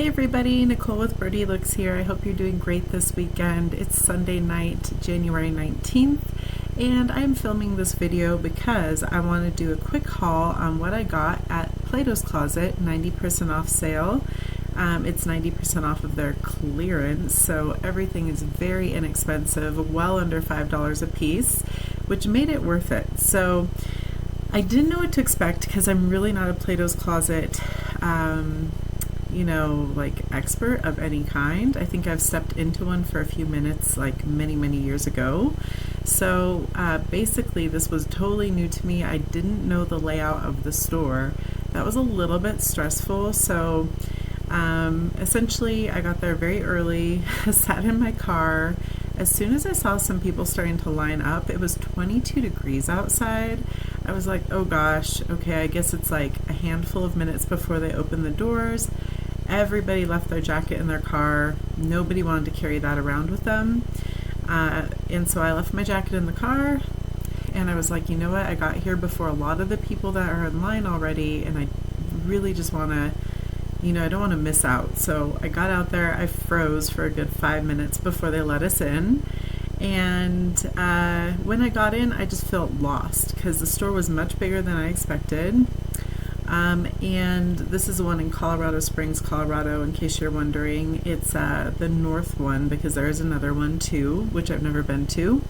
Hey everybody, Nicole with Birdie Looks here. I hope you're doing great this weekend. It's Sunday night, January 19th, and I'm filming this video because I want to do a quick haul on what I got at Plato's Closet, 90% off sale. It's 90% off of their clearance, so everything is very inexpensive, well under $5 a piece, which made it worth it. So I didn't know what to expect because I'm really not a Plato's Closet expert of any kind. I think I've stepped into one for a few minutes like many years ago. So basically this was totally new to me. I didn't know the layout of the store. That was a little bit stressful. So essentially I got there very early, sat in my car. As soon as I saw some people starting to line up, it was 22 degrees outside. I was like, oh gosh, okay, I guess it's like a handful of minutes before they open the doors. Everybody left their jacket in their car. Nobody wanted to carry that around with them. And so I left my jacket in the car, and I was like, you know what, I got here before a lot of the people that are in line already, and I really just want to, I don't want to miss out. So I got out there, I froze for a good 5 minutes before they let us in. And when I got in, I just felt lost because the store was much bigger than I expected. And this is the one in Colorado Springs, Colorado, in case you're wondering. It's the north one because there is another one too, which I've never been to.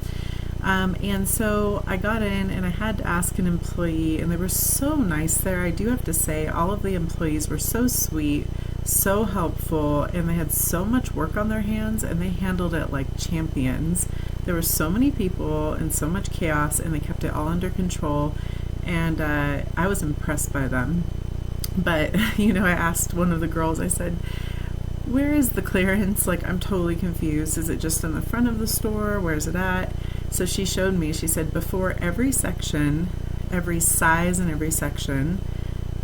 And so I got in and I had to ask an employee, and they were so nice there. I do have to say, all of the employees were so sweet, so helpful, and they had so much work on their hands, and they handled it like champions. There were so many people and so much chaos, and they kept it all under control. And I was impressed by them. But, I asked one of the girls, I said, where is the clearance? Like, I'm totally confused. Is it just in the front of the store? Where's it at? So she showed me, she said, before every section, every size and every section,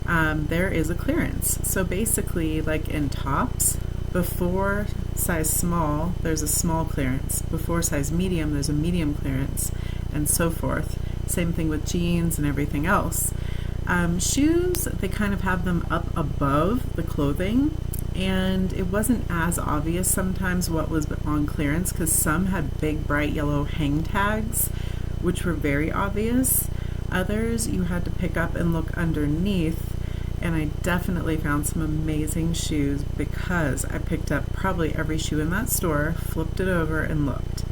there is a clearance. So basically, like in tops, before size small, there's a small clearance. Before size medium, there's a medium clearance, and so forth. Same thing with jeans and everything else. Shoes, they kind of have them up above the clothing, and it wasn't as obvious sometimes what was on clearance because some had big bright yellow hang tags, which were very obvious. Others you had to pick up and look underneath, and I definitely found some amazing shoes because I picked up probably every shoe in that store, flipped it over, and looked.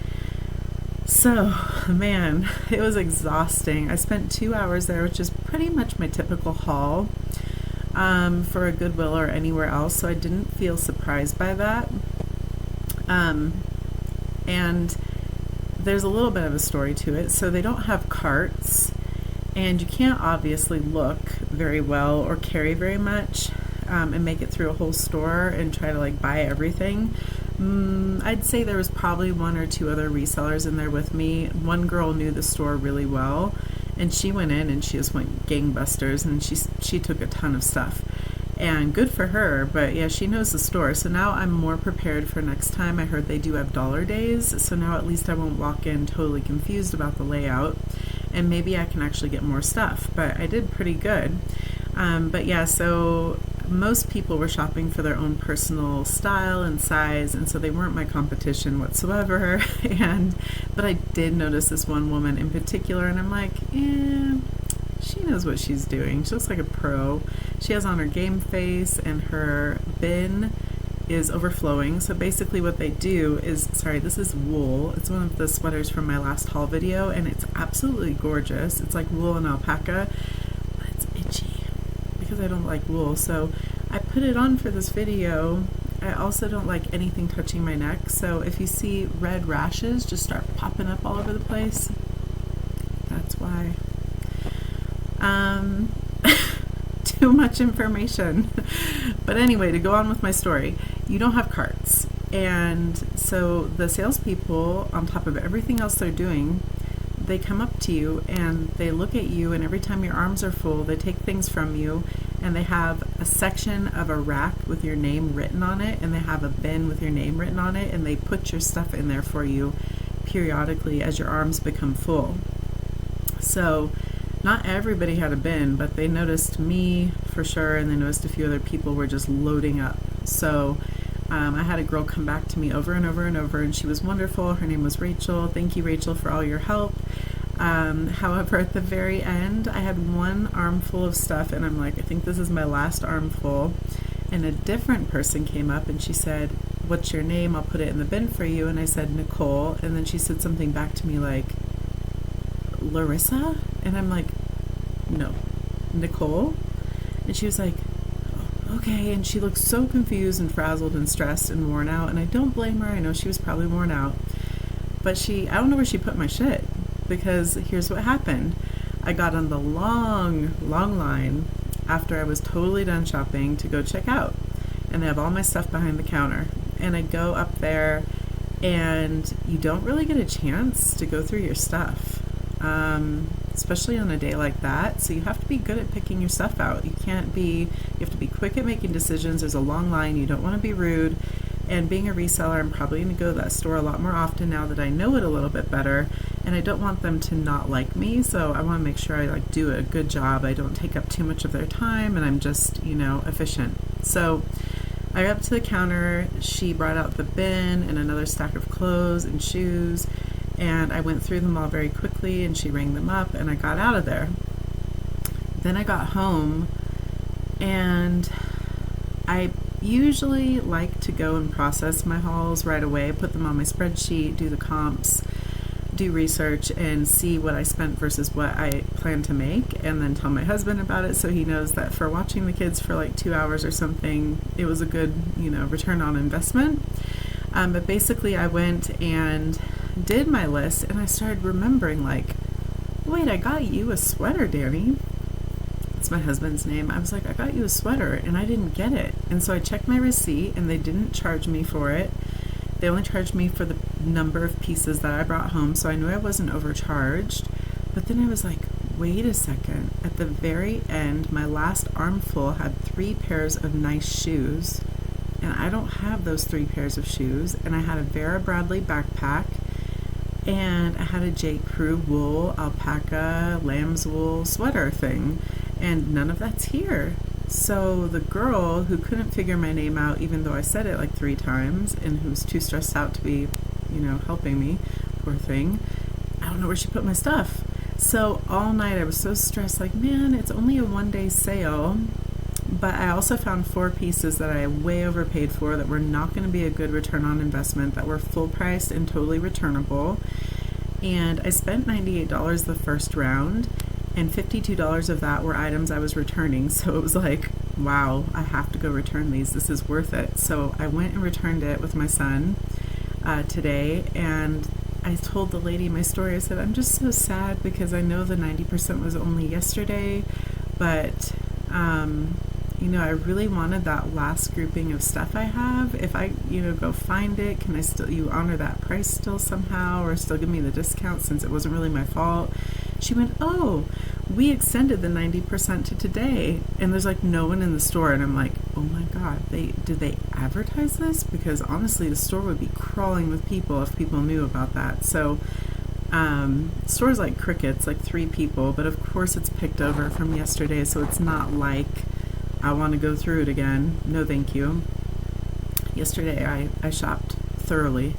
So, man, it was exhausting. I spent 2 hours there, which is pretty much my typical haul for a Goodwill or anywhere else, so I didn't feel surprised by that. And there's a little bit of a story to it. So they don't have carts, and you can't obviously look very well or carry very much and make it through a whole store and try to buy everything. I'd say there was probably one or two other resellers in there with me. One girl knew the store really well, and she went in and she just went gangbusters, and she took a ton of stuff. And good for her, but yeah, she knows the store. So now I'm more prepared for next time. I heard they do have dollar days, so now at least I won't walk in totally confused about the layout, and maybe I can actually get more stuff. But I did pretty good. But yeah, so most people were shopping for their own personal style and size, and so they weren't my competition whatsoever. But I did notice this one woman in particular, and I'm like, she knows what she's doing. She looks like a pro. She has on her game face, and her bin is overflowing. So basically what they do is, this is wool. It's one of the sweaters from my last haul video, and it's absolutely gorgeous. It's like wool and alpaca, but it's itchy because I don't like wool. So I put it on for this video. I also don't like anything touching my neck. So if you see red rashes just start popping up all over the place, that's why. Too much information. But anyway, to go on with my story, you don't have carts. And so the salespeople, on top of everything else they're doing, they come up to you and they look at you, and every time your arms are full, they take things from you, and they have a section of a rack with your name written on it, and they have a bin with your name written on it, and they put your stuff in there for you periodically as your arms become full. So not everybody had a bin, but they noticed me for sure, and they noticed a few other people were just loading up So I had a girl come back to me over and over and over, and she was wonderful. Her name was Rachel. Thank you, Rachel, for all your help. However, at the very end, I had one armful of stuff, and I'm like, I think this is my last armful. And a different person came up and she said, "What's your name? I'll put it in the bin for you." And I said, "Nicole." And then she said something back to me like, "Larissa?" And I'm like, "No, Nicole." And she was like, "Okay." And she looked so confused and frazzled and stressed and worn out. And I don't blame her. I know she was probably worn out. But I don't know where she put my shit, because here's what happened. I got on the long line after I was totally done shopping to go check out. And they have all my stuff behind the counter. And I go up there, and you don't really get a chance to go through your stuff, especially on a day like that. So you have to be good at picking your stuff out. You have to be quick at making decisions. There's a long line. You don't want to be rude. And being a reseller, I'm probably going to go to that store a lot more often now that I know it a little bit better. And I don't want them to not like me, so I want to make sure I do a good job. I don't take up too much of their time, and I'm just, efficient. So I got up to the counter. She brought out the bin and another stack of clothes and shoes, and I went through them all very quickly, and she rang them up, and I got out of there. Then I got home, and I usually like to go and process my hauls right away, put them on my spreadsheet, do the comps, do research, and see what I spent versus what I plan to make, and then tell my husband about it so he knows that for watching the kids for like 2 hours or something, it was a good, return on investment. But basically I went and did my list, and I started remembering wait, I got you a sweater, Danny. It's my husband's name. I was like, I got you a sweater and I didn't get it. And so I checked my receipt, and they didn't charge me for it. They only charged me for the number of pieces that I brought home, so I knew I wasn't overcharged. But then I was like, wait a second. At the very end, my last armful had 3 pairs of nice shoes, and I don't have those 3 pairs of shoes. And I had a Vera Bradley backpack, and I had a J. Crew wool, alpaca, lamb's wool sweater thing, and none of that's here. So the girl who couldn't figure my name out, even though I said it like 3 times, and who was too stressed out to be, helping me, poor thing, I don't know where she put my stuff. So all night I was so stressed, man, it's only a 1-day sale. But I also found 4 pieces that I way overpaid for that were not going to be a good return on investment, that were full priced and totally returnable. And I spent $98 the first round, and $52 of that were items I was returning. So it was like, wow, I have to go return these. This is worth it. So I went and returned it with my son today, and I told the lady my story. I said, I'm just so sad because I know the 90% was only yesterday, but I really wanted that last grouping of stuff I have. If I, go find it, can I still, you honor that price still somehow, or still give me the discount since it wasn't really my fault? She went, oh, we extended the 90% to today, and there's no one in the store. And I'm like, oh my God, did they advertise this? Because honestly, the store would be crawling with people if people knew about that. So stores like crickets, 3 people, but of course it's picked over from yesterday, so it's not like I want to go through it again. No, thank you. Yesterday I shopped thoroughly.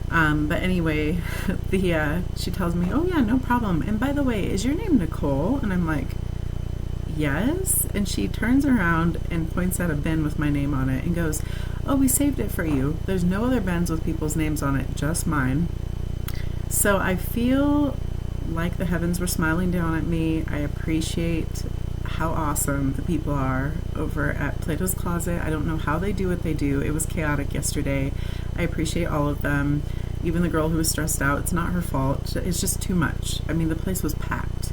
But anyway, she tells me, oh yeah, no problem. And by the way, is your name Nicole? And I'm like, yes. And she turns around and points at a bin with my name on it and goes, oh, we saved it for you. There's no other bins with people's names on it, just mine. So I feel like the heavens were smiling down at me. I appreciate how awesome the people are over at Plato's Closet. I don't know how they do what they do. It was chaotic yesterday. I appreciate all of them. Even the girl who was stressed out, it's not her fault. It's just too much. I mean, the place was packed.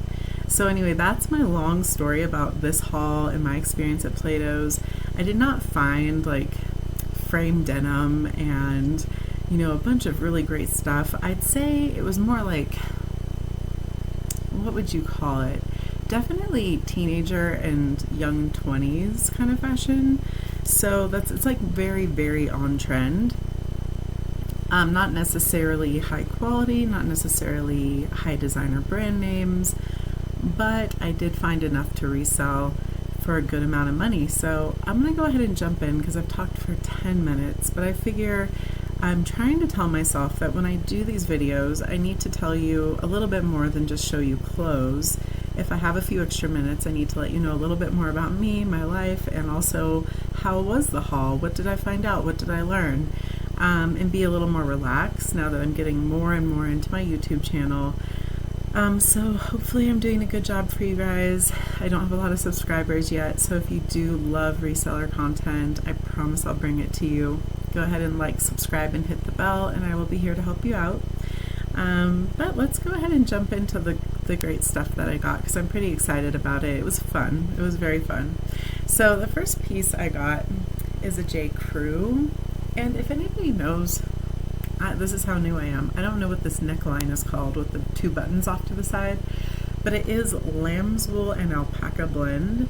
So anyway, that's my long story about this haul and my experience at Plato's. I did not find frame denim and, a bunch of really great stuff. I'd say it was more what would you call it? Definitely teenager and young 20s kind of fashion. So it's very, very on trend. Not necessarily high quality, not necessarily high designer brand names, but I did find enough to resell for a good amount of money. So I'm going to go ahead and jump in because I've talked for 10 minutes, but I figure I'm trying to tell myself that when I do these videos, I need to tell you a little bit more than just show you clothes. If I have a few extra minutes, I need to let you know a little bit more about me, my life, and also how was the haul? What did I find out? What did I learn? And be a little more relaxed now that I'm getting more and more into my YouTube channel. So hopefully I'm doing a good job for you guys. I don't have a lot of subscribers yet, so if you do love reseller content, I promise I'll bring it to you. Go ahead and like, subscribe, and hit the bell, and I will be here to help you out. But let's go ahead and jump into the great stuff that I got, because I'm pretty excited about it. It was fun. It was very fun. So the first piece I got is a J. Crew, and if anybody knows, this is how new I am. I don't know what this neckline is called with the two buttons off to the side, but it is lamb's wool and alpaca blend.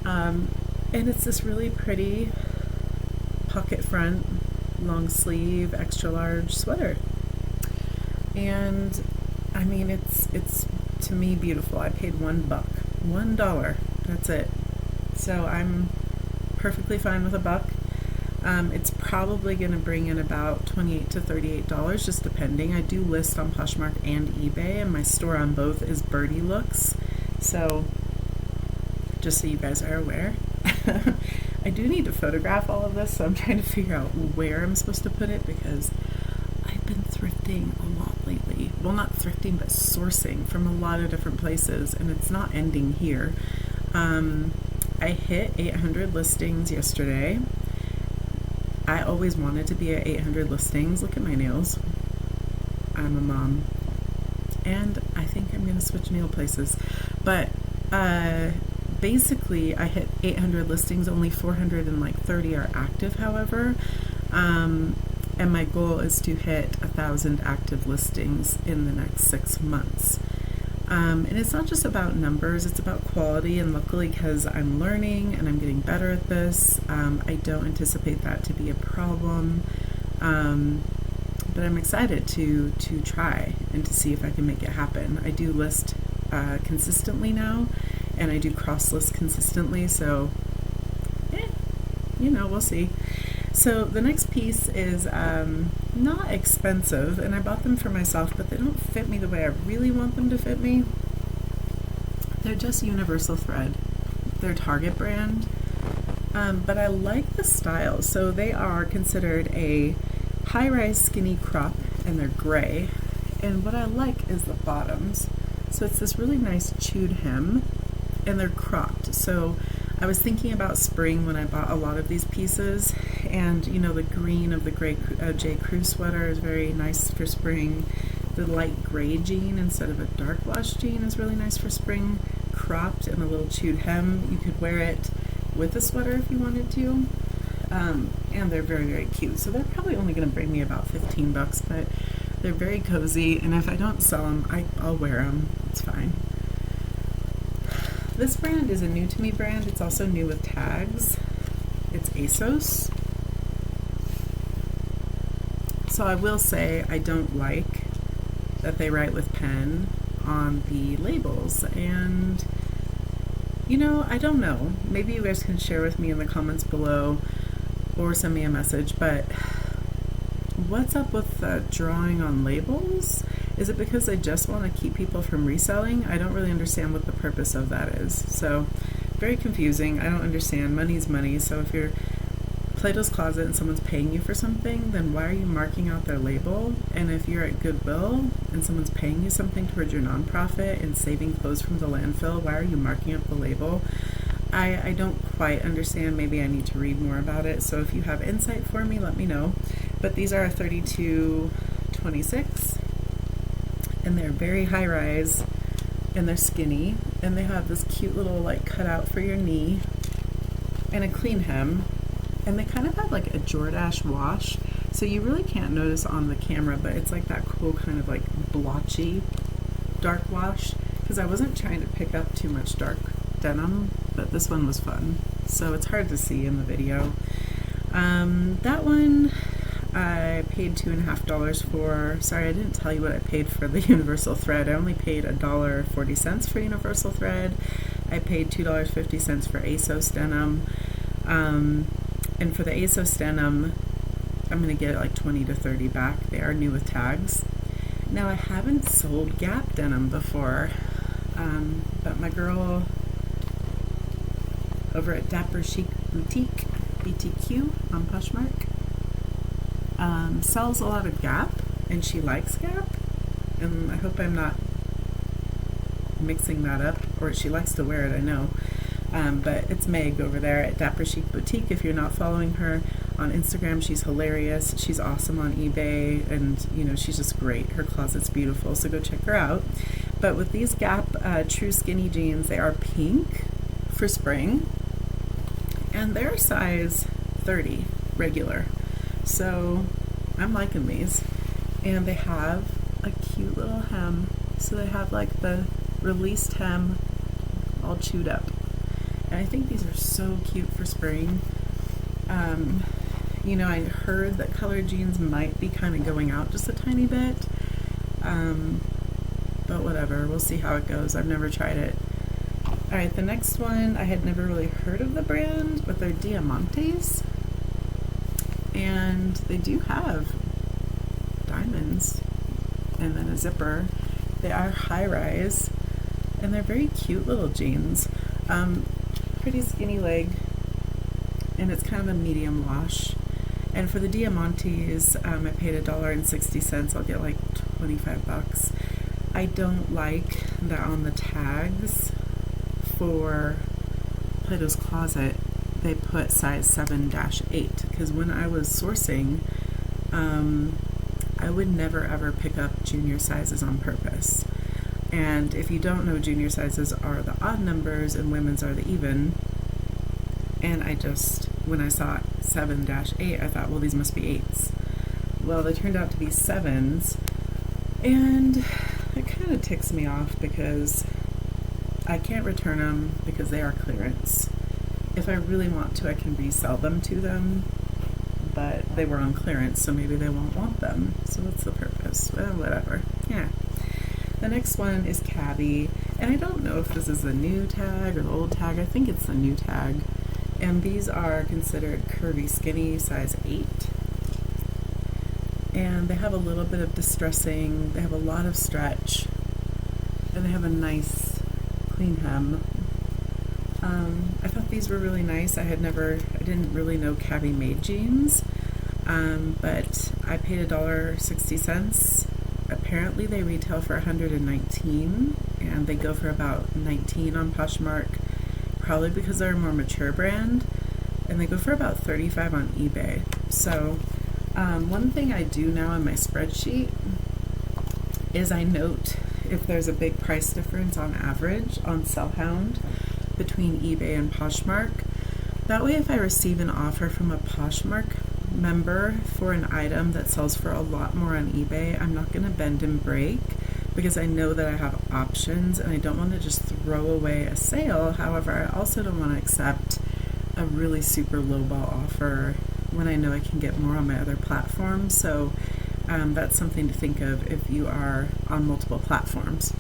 And it's this really pretty pocket front, long sleeve, extra large sweater. And I mean, it's to me beautiful. I paid $1. That's it. So I'm perfectly fine with $1. It's probably going to bring in about $28 to $38, just depending. I do list on Poshmark and eBay, and my store on both is Birdie Looks. So, just so you guys are aware. I do need to photograph all of this, so I'm trying to figure out where I'm supposed to put it, because I've been thrifting a lot lately. Well, not thrifting, but sourcing from a lot of different places, and it's not ending here. I hit 800 listings yesterday. I always wanted to be at 800 listings. Look at my nails. I'm a mom. And I think I'm going to switch nail places. But basically, I hit 800 listings. Only 430 are active, however. And my goal is to hit 1,000 active listings in the next 6 months. And it's not just about numbers, it's about quality, and luckily, because I'm learning and I'm getting better at this, I don't anticipate that to be a problem. But I'm excited to try and to see if I can make it happen. I do list consistently now, and I do cross-list consistently, so we'll see. So the next piece is not expensive, and I bought them for myself, but they don't fit me the way I really want them to fit me. They're just Universal Thread. They're Target brand, but I like the style. So they are considered a high-rise skinny crop, and they're gray. And what I like is the bottoms. So it's this really nice chewed hem, and they're cropped. So I was thinking about spring when I bought a lot of these pieces, and the green of the gray J. Crew sweater is very nice for spring. The light gray jean instead of a dark wash jean is really nice for spring, cropped and a little chewed hem. You could wear it with a sweater if you wanted to, and they're very, very cute. So they're probably only going to bring me about $15, but they're very cozy, and if I don't sell them, I'll wear them. It's fine. This brand is a new to me brand. It's also new with tags. It's ASOS. So I will say I don't like that they write with pen on the labels, and I don't know. Maybe you guys can share with me in the comments below or send me a message, but what's up with the drawing on labels? Is it because they just want to keep people from reselling? I don't really understand what the purpose of that is. So, very confusing. I don't understand. Money's money. So if you're Plato's Closet and someone's paying you for something, then why are you marking out their label? And if you're at Goodwill and someone's paying you something towards your nonprofit and saving clothes from the landfill, why are you marking up the label? I don't quite understand. Maybe I need to read more about it. So if you have insight for me, let me know. But these are a 32-26. And they're very high rise, and they're skinny, and they have this cute little cutout for your knee and a clean hem, and they kind of have like a Jordache wash, so you really can't notice on the camera, but it's like that cool kind of blotchy dark wash, because I wasn't trying to pick up too much dark denim, but this one was fun, so it's hard to see in the video. That one I paid $2.50 for. Sorry, I didn't tell you what I paid for the Universal Thread. I only paid $1.40 for Universal Thread, I paid $2.50 for ASOS denim. And for the ASOS denim, I'm going to get like 20 to 30 back. They are new with tags. Now, I haven't sold Gap denim before, but my girl over at Dapper Chic Boutique, BTQ on Poshmark, sells a lot of Gap, and she likes Gap, and I hope I'm not mixing that up, or she likes to wear it, I know. But it's Meg over there at Dapper Chic Boutique. If you're not following her on Instagram, she's hilarious. She's awesome on eBay, and you know, she's just great. Her closet's beautiful, so go check her out. But with these Gap True Skinny jeans, they are pink for spring, and they're size 30 regular. So I'm liking these, and they have a cute little hem. So they have like the released hem all chewed up. And I think these are so cute for spring. You know, I heard that colored jeans might be kind of going out just a tiny bit. But whatever, we'll see how it goes. I've never tried it. Alright, the next one, I had never really heard of the brand, but they're Diamantes. And they do have diamonds and then a zipper. They are high rise, and they're very cute little jeans. Pretty skinny leg, and it's kind of a medium wash. And for the Diamantes, I paid $1.60. I'll get like 25 bucks. I don't like that on the tags for Plato's Closet they put size 7-8, because when I was sourcing, I would never ever pick up junior sizes on purpose. And if you don't know, junior sizes are the odd numbers and women's are the even. And I just, when I saw 7-8, I thought, well, these must be 8s. Well, they turned out to be 7s. And it kind of ticks me off because I can't return them because they are clearance. If I really want to, I can resell them to them. But they were on clearance, so maybe they won't want them. So what's the purpose? Well, whatever. Yeah. The next one is Cabby, and I don't know if this is the new tag or the old tag. I think it's the new tag. And these are considered curvy skinny, size 8. And they have a little bit of distressing, they have a lot of stretch, and they have a nice clean hem. I thought these were really nice. I didn't really know Cabby made jeans, but I paid $1.60. Apparently they retail for $119, and they go for about $19 on Poshmark, probably because they're a more mature brand, and they go for about $35 on eBay. So one thing I do now in my spreadsheet is I note if there's a big price difference on average on Sellhound between eBay and Poshmark. That way, if I receive an offer from a Poshmark member for an item that sells for a lot more on eBay, I'm not going to bend and break because I know that I have options and I don't want to just throw away a sale. However, I also don't want to accept a really super lowball offer when I know I can get more on my other platforms. So that's something to think of if you are on multiple platforms.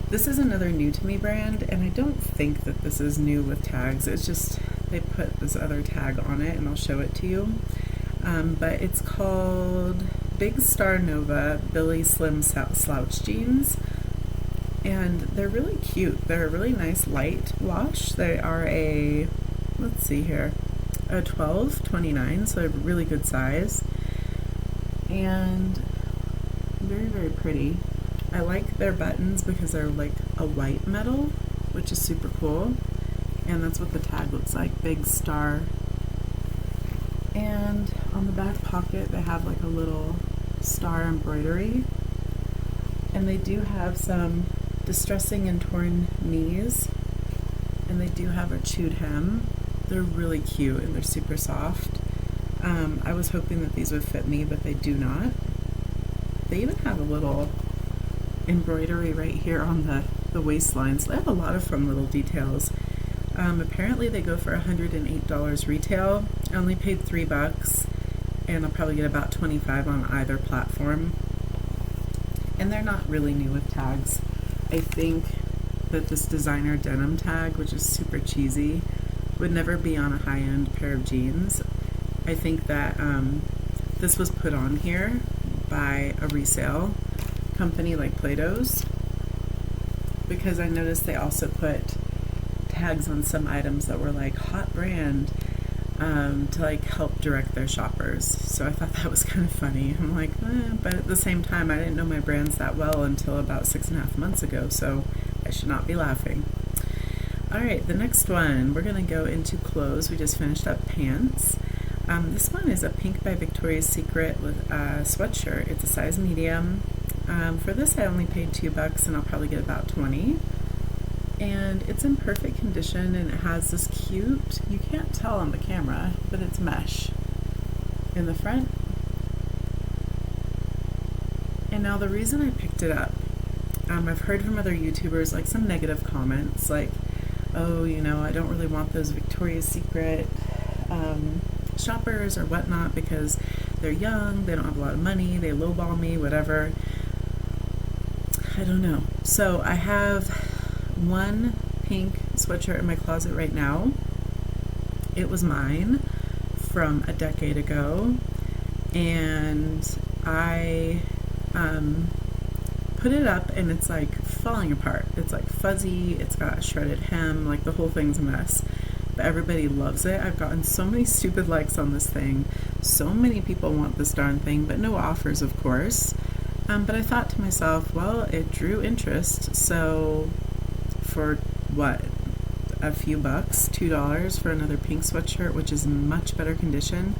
This is another new to me brand, and I don't think that this is new with tags. It's just they put this other tag on it, and I'll show it to you. But it's called Big Star Nova Billy Slim Slouch Jeans, and they're really cute. They're a really nice light wash. They are a, let's see here, a 12.29, so they're a really good size, and very, very pretty. I like their buttons because they're like a white metal, which is super cool. And that's what the tag looks like, Big Star. And on the back pocket, they have like a little star embroidery. And they do have some distressing and torn knees. And they do have a chewed hem. They're really cute and they're super soft. I was hoping that these would fit me, but they do not. They even have a little embroidery right here on the waistline, so they have a lot of fun little details. Apparently they go for $108 retail. I only paid $3, and I'll probably get about 25 on either platform. And they're not really new with tags. I think that this designer denim tag, which is super cheesy, would never be on a high-end pair of jeans. I think that this was put on here by a resale company like Plato's, because I noticed they also put tags on some items that were like hot brand to like help direct their shoppers. So I thought that was kind of funny. I'm like, but at the same time, I didn't know my brands that well until about 6.5 months ago, so I should not be laughing. All right, the next one, we're gonna go into clothes. We just finished up pants. This one is a pink by Victoria's Secret with a sweatshirt. It's a size medium. For this, I only paid $2 and I'll probably get about 20. And it's in perfect condition, and it has this cute, you can't tell on the camera, but it's mesh in the front. And now the reason I picked it up, I've heard from other YouTubers like some negative comments like, oh, you know, I don't really want those Victoria's Secret shoppers or whatnot because they're young, they don't have a lot of money, they lowball me, whatever. I don't know. So I have one pink sweatshirt in my closet right now. It was mine from a decade ago, and I put it up and it's like falling apart. It's like fuzzy, it's got a shredded hem, like the whole thing's a mess. But everybody loves it. I've gotten so many stupid likes on this thing. So many people want this darn thing, but no offers, of course. But I thought to myself, well, it drew interest, so for what, a few bucks, $2 for another pink sweatshirt, which is in much better condition,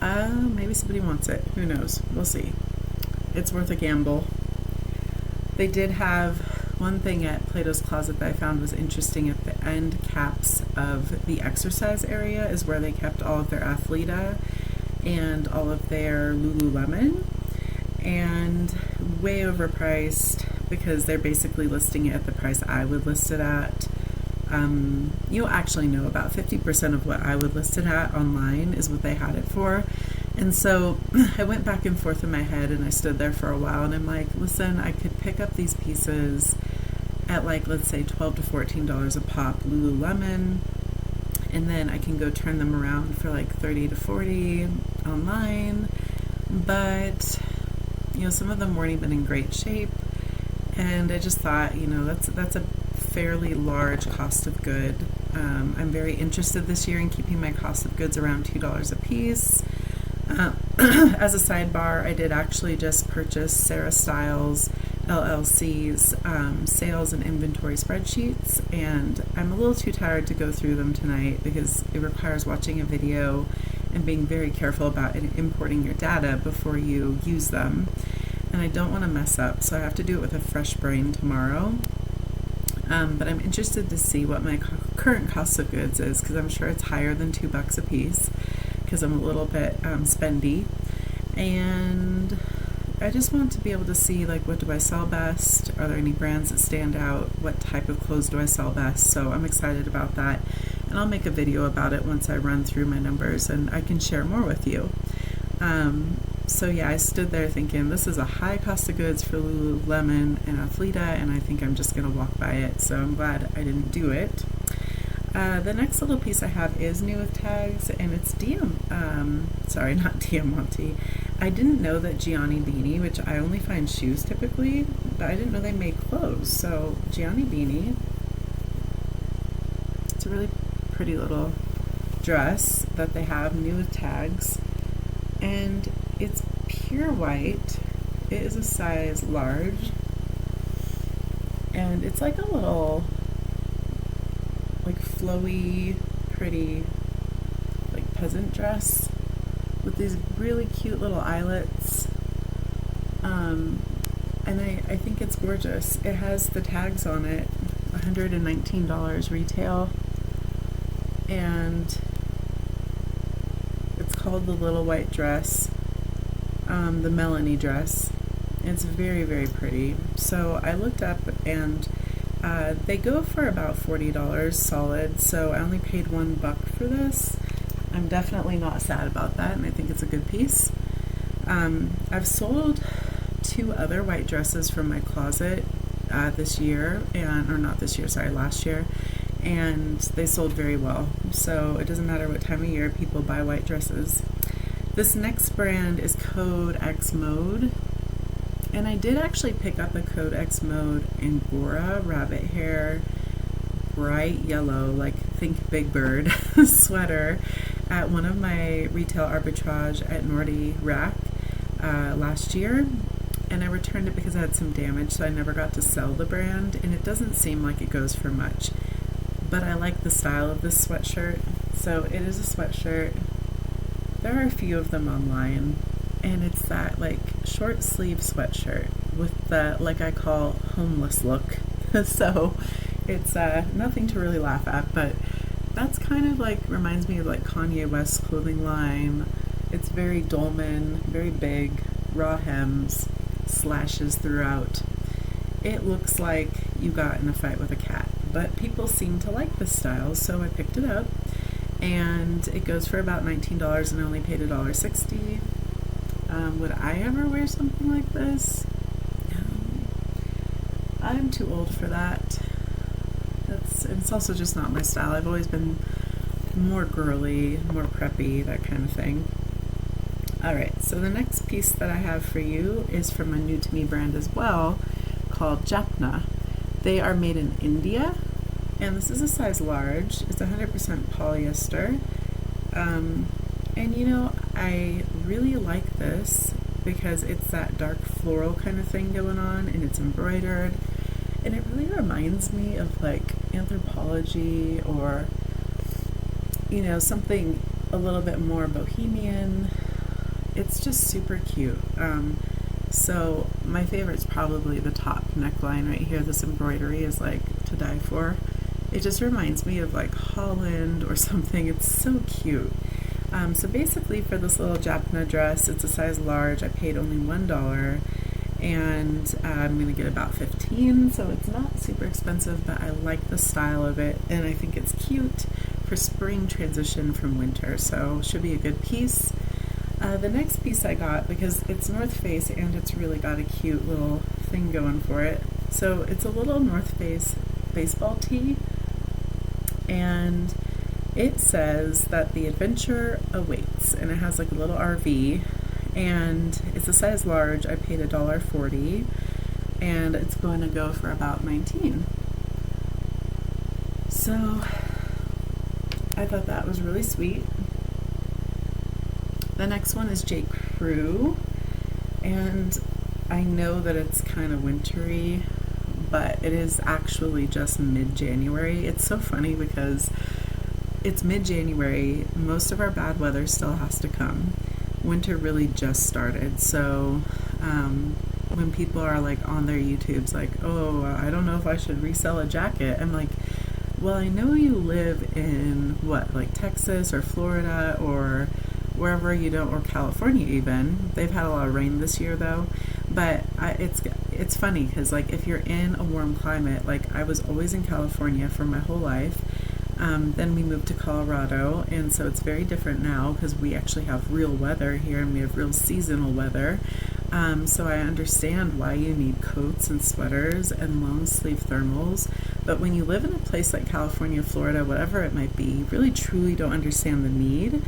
maybe somebody wants it. Who knows? We'll see. It's worth a gamble. They did have one thing at Plato's Closet that I found was interesting. At the end caps of the exercise area is where they kept all of their Athleta and all of their Lululemon, and way overpriced because they're basically listing it at the price I would list it at. You'll actually know about 50% of what I would list it at online is what they had it for. And so I went back and forth in my head, and I stood there for a while, and I'm like, listen, I could pick up these pieces at like, let's say $12 to $14 a pop Lululemon, and then I can go turn them around for like $30 to $40 online. But you know, some of them weren't even in great shape, and I just thought, you know, that's a fairly large cost of good. I'm very interested this year in keeping my cost of goods around $2 a piece. As a sidebar, I did actually just purchase Sarah Styles LLC's sales and inventory spreadsheets, and I'm a little too tired to go through them tonight because it requires watching a video and being very careful about importing your data before you use them, and I don't want to mess up, so I have to do it with a fresh brain tomorrow. But I'm interested to see what my current cost of goods is, because I'm sure it's higher than $2 a piece because I'm a little bit spendy, and I just want to be able to see, like, what do I sell best? Are there any brands that stand out? What type of clothes do I sell best? So I'm excited about that, and I'll make a video about it once I run through my numbers and I can share more with you. So yeah, I stood there thinking, this is a high cost of goods for Lululemon and Athleta, and I think I'm just going to walk by it, so I'm glad I didn't do it. The next little piece I have is new with tags, and it's not Diamante. I didn't know that Gianni Beanie, which I only find shoes typically, but I didn't know they made clothes. So Gianni Beanie, it's a really pretty little dress that they have new with tags, and it's pure white. It is a size large, and it's like a little, like, flowy, pretty, like, peasant dress with these really cute little eyelets, and I think it's gorgeous. It has the tags on it, $119 retail, and it's called the Little White Dress, the Melanie dress. It's very, very pretty. So I looked up, and they go for about $40 solid, so I only paid $1 for this. I'm definitely not sad about that, and I think it's a good piece. I've sold 2 other white dresses from my closet this year, or not this year, sorry, last year, and they sold very well. So it doesn't matter what time of year people buy white dresses. This next brand is Code X Mode, and I did actually pick up a Code X Mode Angora rabbit hair, bright yellow, like think Big Bird sweater at one of my retail arbitrage at Nordy Rack last year, and I returned it because I had some damage, so I never got to sell the brand, and it doesn't seem like it goes for much, but I like the style of this sweatshirt. So it is a sweatshirt. There are a few of them online, and it's that like short sleeve sweatshirt with the, like I call, homeless look. So it's nothing to really laugh at, but that's kind of like, reminds me of like Kanye West's clothing line. It's very dolman, very big, raw hems, slashes throughout. It looks like you got in a fight with a cat, but people seem to like this style, so I picked it up, and it goes for about $19 and I only paid $1.60. Would I ever wear something like this? I'm too old for that. It's also just not my style. I've always been more girly, more preppy, that kind of thing. Alright, so the next piece that I have for you is from a new to me brand as well, called Japna. They are made in India, and this is a size large. It's 100% polyester. And you know, I really like this because it's that dark floral kind of thing going on, and it's embroidered, and it really reminds me of like Anthropologie, or you know, something a little bit more bohemian. It's just super cute. So my favorite's probably the top neckline right here. This embroidery is like to die for. It just reminds me of like Holland or something. It's so cute. So basically for this little Japna dress, it's a size large. I paid only $1, and I'm going to get about 15, so it's not super expensive, but I like the style of it, and I think it's cute for spring transition from winter, so should be a good piece. The next piece I got, because it's North Face and it's really got a cute little thing going for it, so it's a little North Face baseball tee, and it says that the adventure awaits, and it has like a little RV, and it's a size large. I paid $1.40, and it's going to go for about $19. So I thought that was really sweet. The next one is J. Crew, and I know that it's kind of wintry, but it is actually just mid-January. It's so funny because it's mid-January, most of our bad weather still has to come. Winter really just started, so when people are like on their YouTubes like, oh, I don't know if I should resell a jacket, I'm like, well, I know you live in what, like Texas or Florida or wherever you don't, or California even. They've had a lot of rain this year though, but it's funny because like if you're in a warm climate, like I was always in California for my whole life. Then we moved to Colorado, and so it's very different now because we actually have real weather here and we have real seasonal weather. So I understand why you need coats and sweaters and long sleeve thermals, but when you live in a place like California, Florida, whatever it might be, you really truly don't understand the need.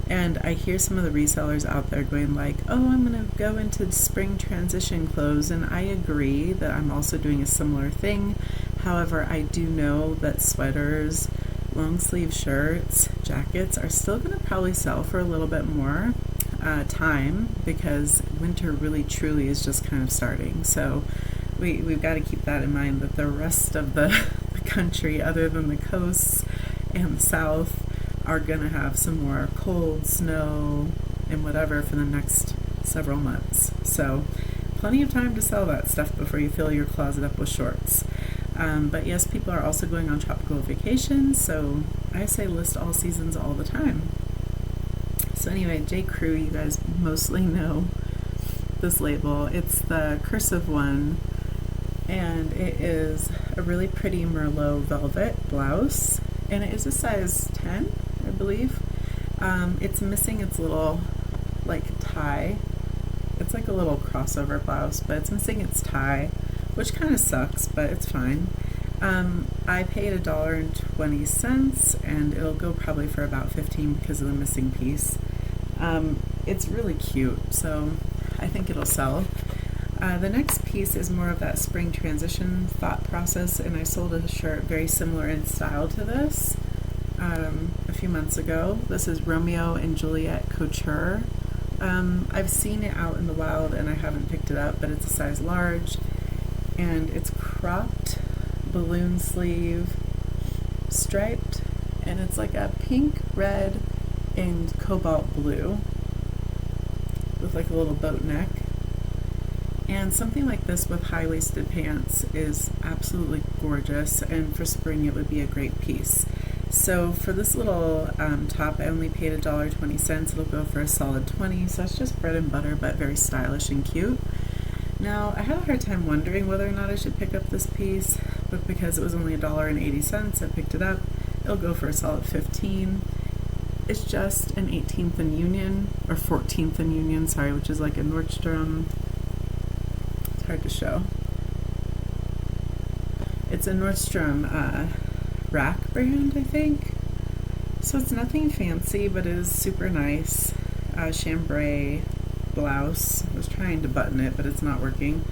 And I hear some of the resellers out there going like, oh, I'm going to go into spring transition clothes, and I agree that I'm also doing a similar thing. However, I do know that sweaters, long sleeve shirts, jackets are still going to probably sell for a little bit more time because winter really truly is just kind of starting. So we've got to keep that in mind, that the rest of the country, other than the coasts and the south, are going to have some more cold, snow, and whatever for the next several months. So plenty of time to sell that stuff before you fill your closet up with shorts. But yes, people are also going on tropical vacations, so I say list all seasons all the time. So anyway, J. Crew, you guys mostly know this label. It's the cursive one, and it is a really pretty Merlot velvet blouse, and it is a size 10, I believe. It's missing its little like tie. It's like a little crossover blouse, but it's missing its tie. which kind of sucks, but it's fine. I paid $1.20, and it'll go probably for about 15 because of the missing piece. It's really cute, so I think it'll sell. The next piece is more of that spring transition thought process, and I sold a shirt very similar in style to this a few months ago. This is Romeo and Juliet Couture. I've seen it out in the wild and I haven't picked it up, but it's a size large, and it's cropped, balloon sleeve, striped, and it's like a pink, red, and cobalt blue with like a little boat neck. And something like this with high-waisted pants is absolutely gorgeous, and for spring it would be a great piece. So for this little top, I only paid $1.20. It'll go for a solid 20, so it's just bread and butter, but very stylish and cute. Now, I had a hard time wondering whether or not I should pick up this piece, but because it was only $1.80, I picked it up. It'll go for a solid 15. It's just an 18th and Union, or 14th and Union, sorry, which is like a Nordstrom. It's hard to show. It's a Nordstrom Rack brand, I think. So it's nothing fancy, but it is super nice. Chambray blouse. I was trying to button it, but it's not working.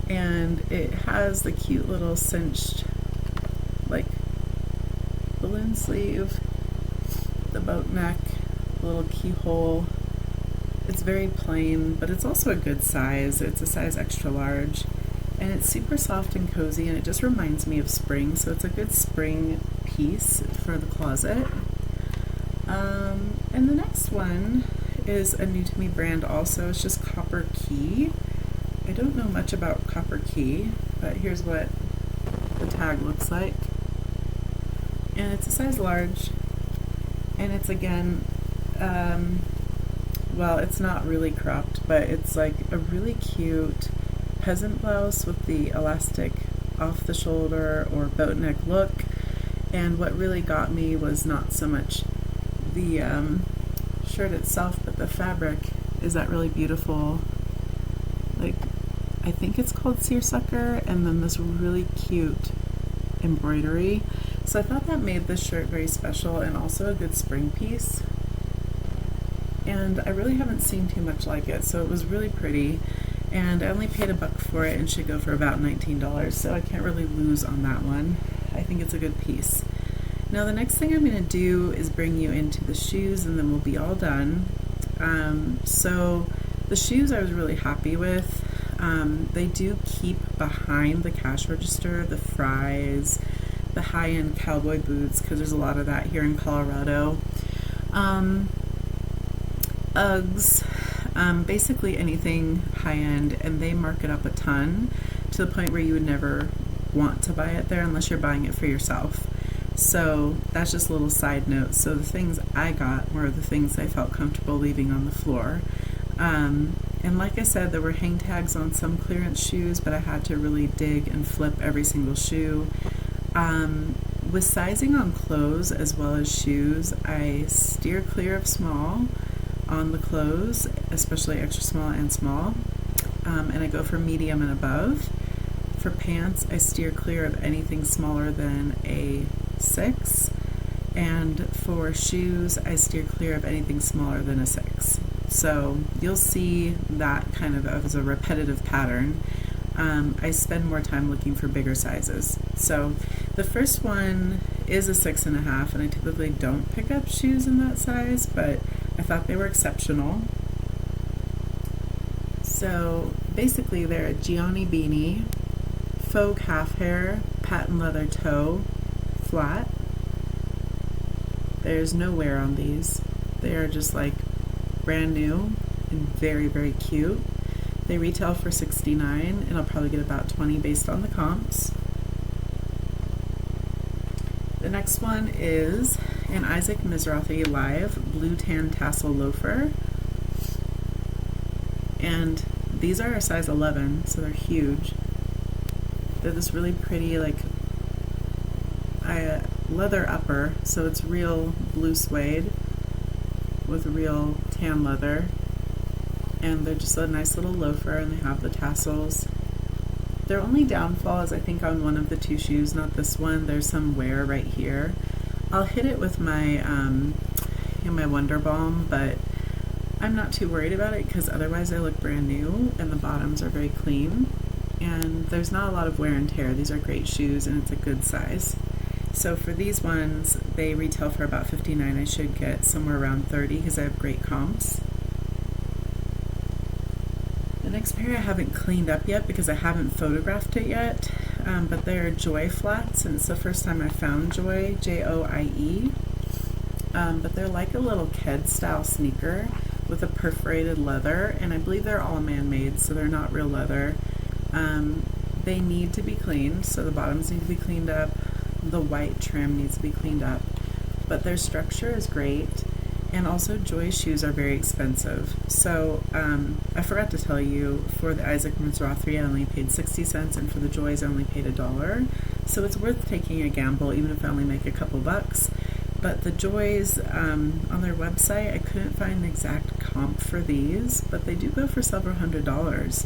And it has the cute little cinched, like, balloon sleeve, the boat neck, little keyhole. It's very plain, but it's also a good size. It's a size extra large. And it's super soft and cozy, and it just reminds me of spring, so it's a good spring piece for the closet. And the next one is a new to me brand also. It's just Copper Key. I don't know much about Copper Key, but here's what the tag looks like. And it's a size large, and it's again, well, it's not really cropped, but it's like a really cute peasant blouse with the elastic off the shoulder or boat neck look. And what really got me was not so much the shirt itself, but the fabric is that really beautiful, like, I think it's called seersucker, and then this really cute embroidery. So I thought that made this shirt very special and also a good spring piece. And I really haven't seen too much like it, so it was really pretty. And I only paid $1 for it, and should go for about $19, so I can't really lose on that one. I think it's a good piece. Now the next thing I'm going to do is bring you into the shoes, and then we'll be all done. So the shoes I was really happy with. They do keep behind the cash register the Fries, the high-end cowboy boots, because there's a lot of that here in Colorado. Uggs. Basically anything high-end, and they mark it up a ton to the point where you would never want to buy it there unless you're buying it for yourself. So that's just a little side note. So the things I got were the things I felt comfortable leaving on the floor. And like I said, there were hang tags on some clearance shoes, but I had to really dig and flip every single shoe. With sizing on clothes as well as shoes, I steer clear of small on the clothes, especially extra small and small, and I go for medium and above. For pants, I steer clear of anything smaller than a 6, and for shoes, I steer clear of anything smaller than a 6. So you'll see that kind of as a repetitive pattern. I spend more time looking for bigger sizes. So the first one is a 6.5, and I typically don't pick up shoes in that size, but I thought they were exceptional. So basically they're a Gianni beanie, faux calf hair, patent leather toe, flat. There's no wear on these. They are just like brand new and very, very cute. They retail for $69, and I'll probably get about 20 based on the comps. The next one is an Isaac Mizrahi Live blue tan tassel loafer, and these are a size 11, so they're huge. They're this really pretty, like, leather upper, so it's real blue suede with real tan leather, and they're just a nice little loafer, and they have the tassels. Their only downfall is I think on one of the two shoes, not this one, there's some wear right here. I'll hit it with my my Wonder Balm, but I'm not too worried about it because otherwise they look brand new and the bottoms are very clean and there's not a lot of wear and tear. These are great shoes and it's a good size. So for these ones, they retail for about $59. I should get somewhere around $30 because I have great comps. The next pair I haven't cleaned up yet because I haven't photographed it yet, but they're Joy flats, and it's the first time I found Joy, J-O-I-E. But they're like a little Ked style sneaker with a perforated leather, and I believe they're all man-made, so they're not real leather. They need to be cleaned, so the bottoms need to be cleaned up, the white trim needs to be cleaned up, but their structure is great. And also Joy shoes are very expensive. So I forgot to tell you, for the Isaac Mizrahi 3 I only paid 60 cents and for the Joys I only paid $1. So it's worth taking a gamble even if I only make a couple bucks. But the Joys, on their website, I couldn't find the exact comp for these, but they do go for several $100s.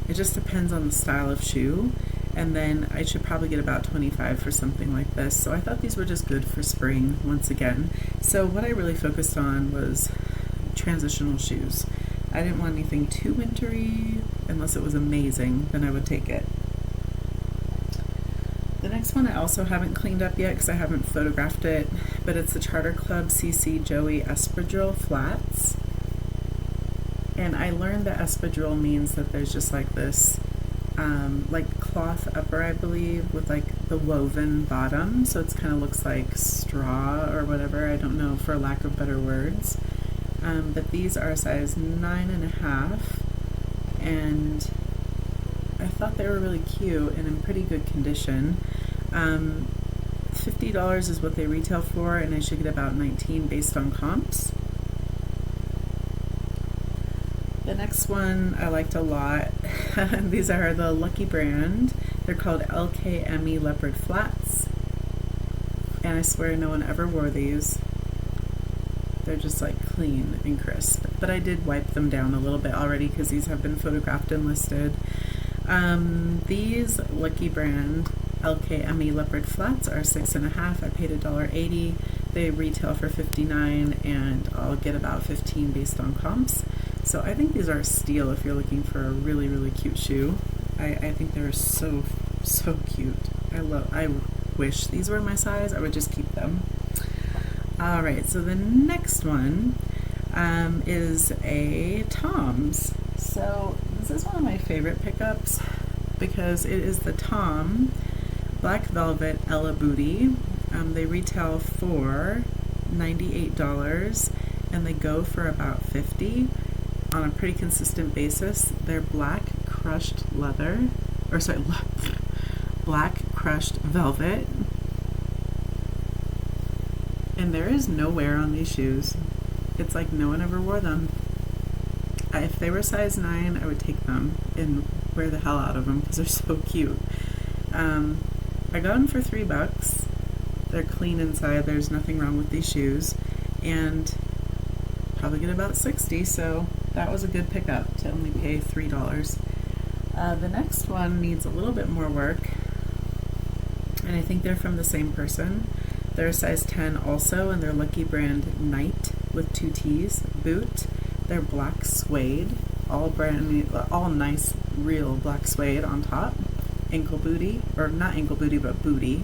It just depends on the style of shoe. And then I should probably get about $25 for something like this. So I thought these were just good for spring once again. So what I really focused on was transitional shoes. I didn't want anything too wintry. Unless it was amazing, then I would take it. The next one I also haven't cleaned up yet because I haven't photographed it, but it's the Charter Club CC Joey Espadrille flats. And I learned that espadrille means that there's just like this like cloth upper, I believe, with like the woven bottom, so it kind of looks like straw or whatever, I don't know, for lack of better words. But these are a size 9.5, and I thought they were really cute and in pretty good condition. $50 is what they retail for, and I should get about $19 based on comps. The next one I liked a lot. These are the Lucky brand. They're called LKME Leopard Flats. And I swear no one ever wore these. They're just like clean and crisp. But I did wipe them down a little bit already because these have been photographed and listed. These Lucky brand LKME Leopard Flats are 6.5. I paid $1.80. They retail for $59 and I'll get about $15 based on comps. So I think these are a steal if you're looking for a really, really cute shoe. I think they're so cute. I wish these were my size. I would just keep them. Alright, so the next one is a Tom's. So this is one of my favorite pickups because it is the Tom Black Velvet Ella Booty. They retail for $98 and they go for about $50 on a pretty consistent basis. They're black crushed leather, or sorry, black crushed velvet. And there is no wear on these shoes. It's like no one ever wore them. If they were size 9, I would take them and wear the hell out of them because they're so cute. I got them for $3. They're clean inside. There's nothing wrong with these shoes. And probably get about $60, so that was a good pickup to only pay $3. The next one needs a little bit more work, and I think they're from the same person. They're a size 10 also, and they're Lucky brand Night with 2 T's boot. They're black suede, all brand new, all nice real black suede on top. Ankle booty, or not ankle booty, but booty.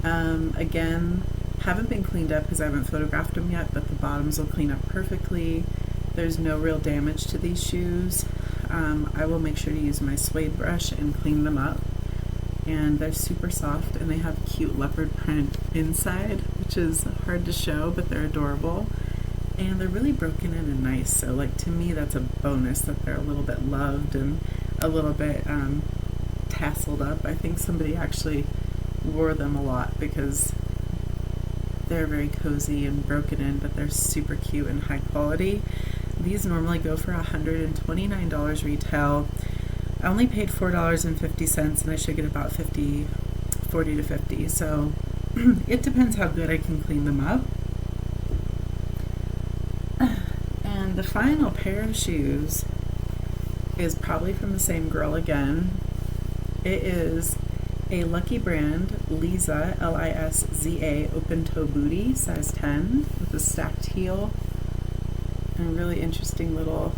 Again, haven't been cleaned up because I haven't photographed them yet, but the bottoms will clean up perfectly. There's no real damage to these shoes. I will make sure to use my suede brush and clean them up. And they're super soft, and they have cute leopard print inside, which is hard to show, but they're adorable. And they're really broken in and nice, so like to me that's a bonus that they're a little bit loved and a little bit tasseled up. I think somebody actually wore them a lot because they're very cozy and broken in, but they're super cute and high quality. These normally go for $129 retail. I only paid $4.50 and I should get about 40 to 50. So it depends how good I can clean them up. And the final pair of shoes is probably from the same girl again. It is a Lucky Brand Liza, Lisa, open toe booty, size 10, with a stacked heel and a really interesting little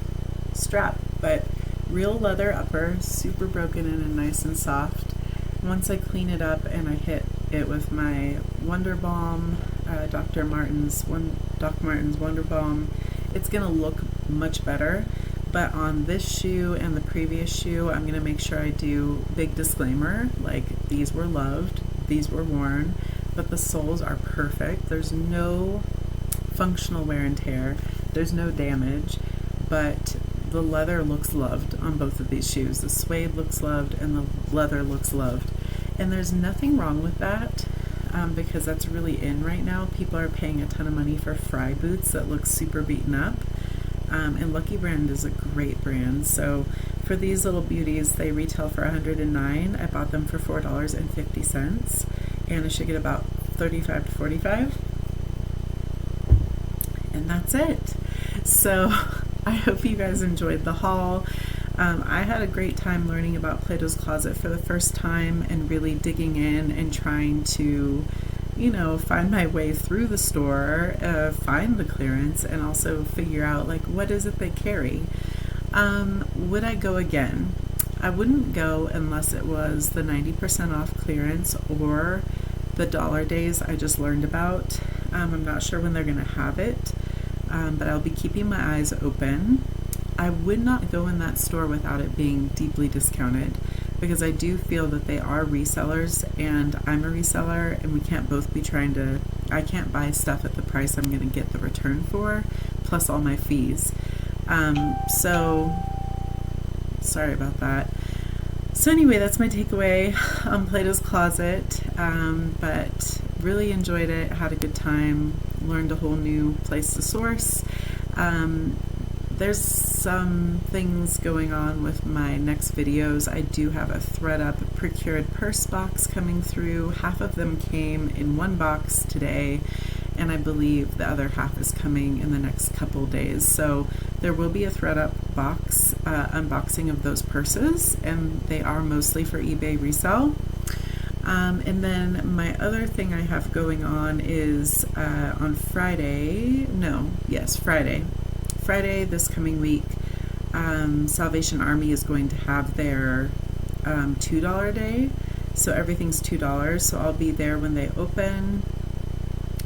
strap, but real leather upper, super broken in and nice and soft. Once I clean it up and I hit it with my Wonder Balm, Dr. Martens Wonder Balm, it's gonna look much better. But on this shoe and the previous shoe, I'm gonna make sure I do big disclaimer, like these were loved, these were worn, but the soles are perfect. There's no functional wear and tear, there's no damage, but the leather looks loved on both of these shoes. The suede looks loved and the leather looks loved. And there's nothing wrong with that, because that's really in right now. People are paying a ton of money for Frye boots that look super beaten up. And Lucky Brand is a great brand. So for these little beauties, they retail for $109. I bought them for $4.50, and I should get about $35 to $45. And that's it. So I hope you guys enjoyed the haul. I had a great time learning about Plato's Closet for the first time and really digging in and trying to, you know, find my way through the store, find the clearance, and also figure out, like, what is it they carry. Would I go again? I wouldn't go unless it was the 90% off clearance or the dollar days I just learned about. I'm not sure when they're going to have it, but I'll be keeping my eyes open. I would not go in that store without it being deeply discounted, because I do feel that they are resellers and I'm a reseller, and we can't both be trying to, I can't buy stuff at the price I'm going to get the return for, plus all my fees. So sorry about that. So anyway, that's my takeaway on Plato's Closet, but really enjoyed it, had a good time, learned a whole new place to source. There's some things going on with my next videos. I do have a ThredUp procured purse box coming through. Half of them came in one box today, and I believe the other half is coming in the next couple days. So there will be a ThredUp box unboxing of those purses, and they are mostly for eBay resale. And then my other thing I have going on is on Friday this coming week, Salvation Army is going to have their $2 day, so everything's $2, so I'll be there when they open,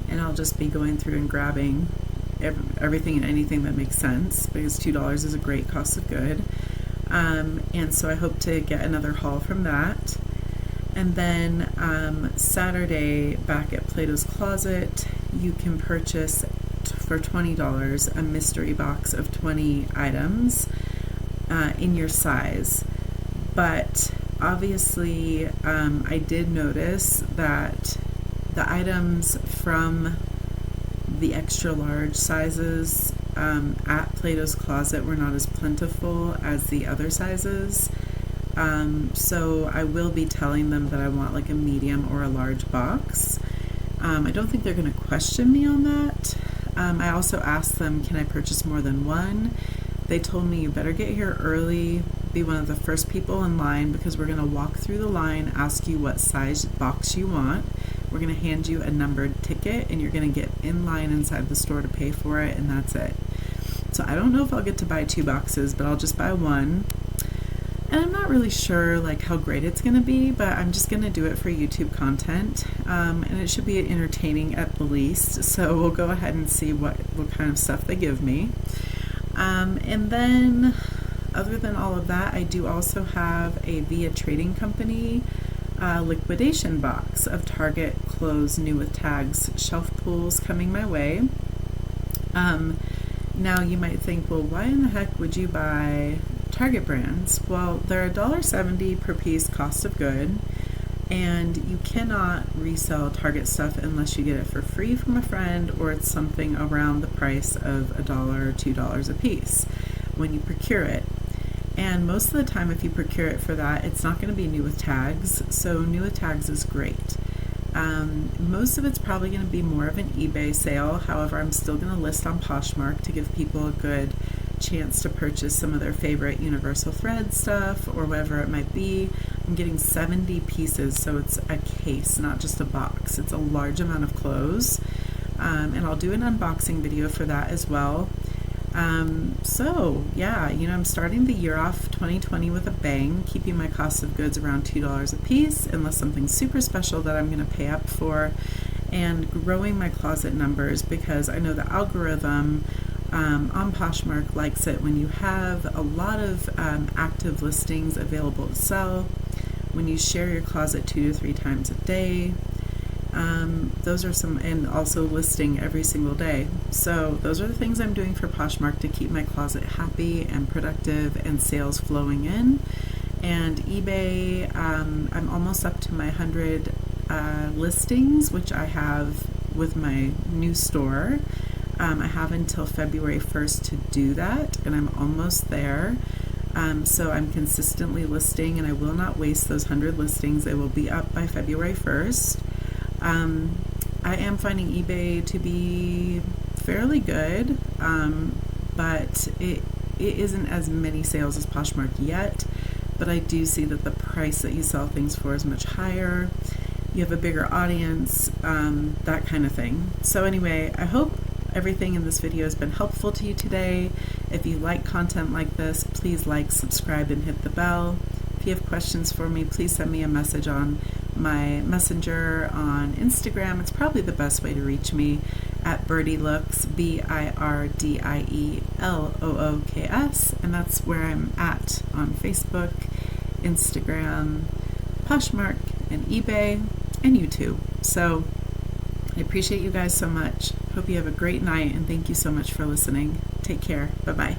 and I'll just be going through and grabbing everything and anything that makes sense, because $2 is a great cost of good, and so I hope to get another haul from that. And then Saturday, back at Plato's Closet, you can purchase for $20 a mystery box of 20 items in your size. But obviously I did notice that the items from the extra large sizes at Plato's Closet were not as plentiful as the other sizes. So I will be telling them that I want like a medium or a large box. I don't think they're going to question me on that. I also asked them, can I purchase more than one? They told me, you better get here early, be one of the first people in line, because we're going to walk through the line, ask you what size box you want. We're going to hand you a numbered ticket, and you're going to get in line inside the store to pay for it, and that's it. So I don't know if I'll get to buy 2 boxes, but I'll just buy one. And I'm not really sure like how great it's going to be, but I'm just going to do it for YouTube content, and it should be entertaining at the least. So we'll go ahead and see what kind of stuff they give me. And then other than all of that, I do also have a Via Trading Company liquidation box of Target clothes new with tags shelf pulls coming my way. Now you might think, well, why in the heck would you buy Target brands? Well, they're $1.70 per piece cost of good, and you cannot resell Target stuff unless you get it for free from a friend, or it's something around the price of $1 or $2 a piece when you procure it. And most of the time, if you procure it for that, it's not going to be new with tags, so new with tags is great. Most of it's probably going to be more of an eBay sale. However, I'm still going to list on Poshmark to give people a good chance to purchase some of their favorite Universal Thread stuff or whatever it might be. I'm getting 70 pieces, so it's a case, not just a box. It's a large amount of clothes, and I'll do an unboxing video for that as well. So yeah, I'm starting the year off 2020 with a bang, keeping my cost of goods around $2 a piece, unless something super special that I'm going to pay up for, and growing my closet numbers because I know the algorithm on Poshmark likes it when you have a lot of active listings available to sell, when you share your closet 2 to 3 times a day. Those are some, and also listing every single day. So those are the things I'm doing for Poshmark to keep my closet happy and productive and sales flowing in. And eBay, I'm almost up to my 100 listings, which I have with my new store. I have until February 1st to do that, and I'm almost there. So I'm consistently listing, and I will not waste those 100 listings. They will be up by February 1st. I am finding eBay to be fairly good, but it isn't as many sales as Poshmark yet, but I do see that the price that you sell things for is much higher. You have a bigger audience, that kind of thing. So anyway, I hope everything in this video has been helpful to you today. If you like content like this, please like, subscribe, and hit the bell. If you have questions for me, please send me a message on my messenger on Instagram. It's probably the best way to reach me, at BirdieLooks, BirdieLooks, and that's where I'm at on Facebook, Instagram, Poshmark, and eBay, and YouTube. So I appreciate you guys so much. Hope you have a great night, and thank you so much for listening. Take care. Bye-bye.